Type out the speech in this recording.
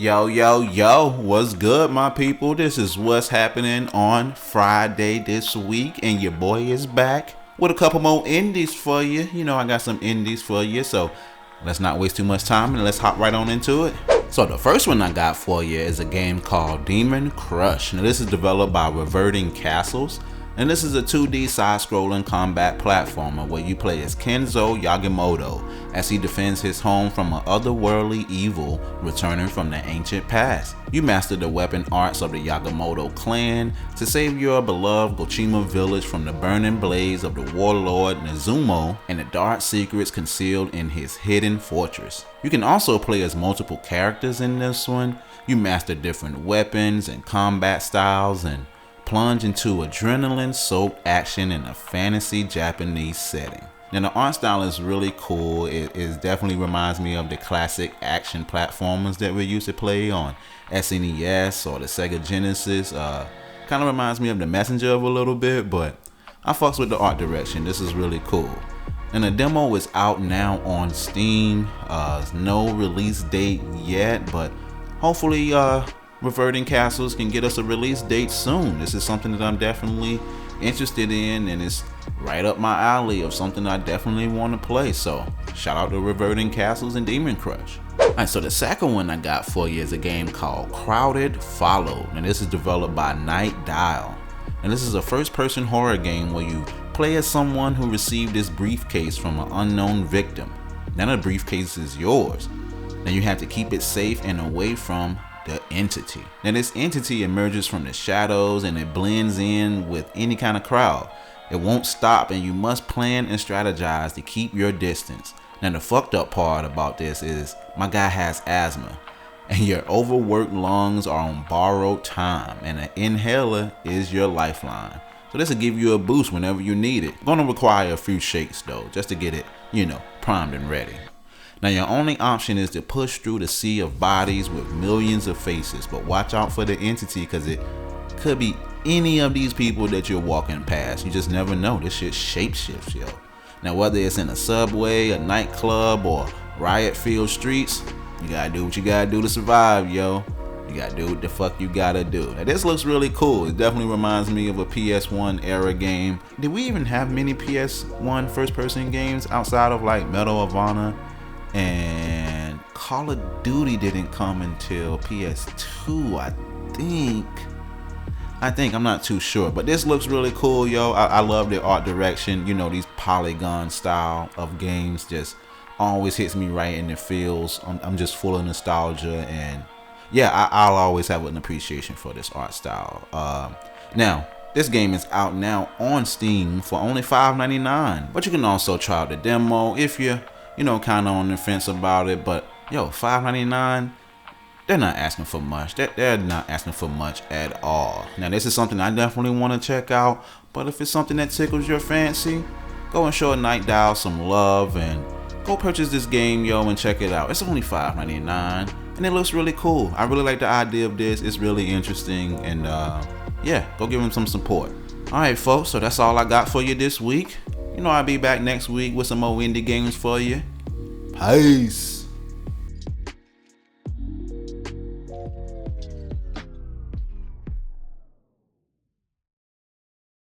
Yo, what's good, my people? This is what's happening on Friday this week, and your boy is back with a couple more indies for you. You know, I got some indies for you, so let's not waste too much time and let's hop right on into it. So the first one I got for you is a game called Demon Crush. Now this is developed by Reverting Castles, and this is a 2D side-scrolling combat platformer where you play as Kenzo Yagimoto as he defends his home from an otherworldly evil returning from the ancient past. You master the weapon arts of the Yagimoto clan to save your beloved Gochima village from the burning blaze of the warlord Nezumo and the dark secrets concealed in his hidden fortress. You can also play as multiple characters in this one. You master different weapons and combat styles and plunge into adrenaline-soaked action in a fantasy Japanese setting. Now the art style is really cool. It definitely reminds me of the classic action platformers that we used to play on SNES or the Sega Genesis. Kind of reminds me of the Messenger of a little bit, but I fucks with the art direction. This is really cool. And the demo is out now on Steam. No release date yet, but hopefully Reverting Castles can get us a release date soon. This is something that I'm definitely interested in, and it's right up my alley of something I definitely want to play. So shout out to Reverting Castles and Demon Crush. Alright, so the second one I got for you is a game called Crowded Follow, and this is developed by Night Dial. And this is a first-person horror game where you play as someone who received this briefcase from an unknown victim. Now the briefcase is yours. Now you have to keep it safe and away from the entity. Now this entity emerges from the shadows and it blends in with any kind of crowd. It won't stop, and you must plan and strategize to keep your distance. Now the fucked up part about this is my guy has asthma, and your overworked lungs are on borrowed time, and an inhaler is your lifeline. So this will give you a boost whenever you need it. Gonna require a few shakes though, just to get it, primed and ready. Now your only option is to push through the sea of bodies with millions of faces, but watch out for the entity because it could be any of these people that you're walking past. You just never know. This shit shapeshifts, yo. Now whether it's in a subway, a nightclub, or riot-filled streets, you gotta do what you gotta do to survive, yo. You gotta do what the fuck you gotta do. Now this looks really cool. It definitely reminds me of a PS1 era game. Did we even have many PS1 first-person games outside of like Medal of Honor? And Call of Duty didn't come until PS2, I think, I'm not too sure, but this looks really cool, yo. I love the art direction. These polygon style of games just always hits me right in the feels. I'm just full of nostalgia, and yeah, I'll always have an appreciation for this art style. Now this game is out now on Steam for only $5.99, but you can also try out the demo if you're kind of on the fence about it. But yo, $5.99, they're not asking for much. They're not asking for much at all. Now this is something I definitely want to check out, but if it's something that tickles your fancy, go and show a Night Dial some love and go purchase this game, yo, and check it out. It's only $5.99 and it looks really cool. I really like the idea of this. It's really interesting, and yeah, go give them some support. Alright folks, so that's all I got for you this week. I'll be back next week with some more indie games for you. Peace.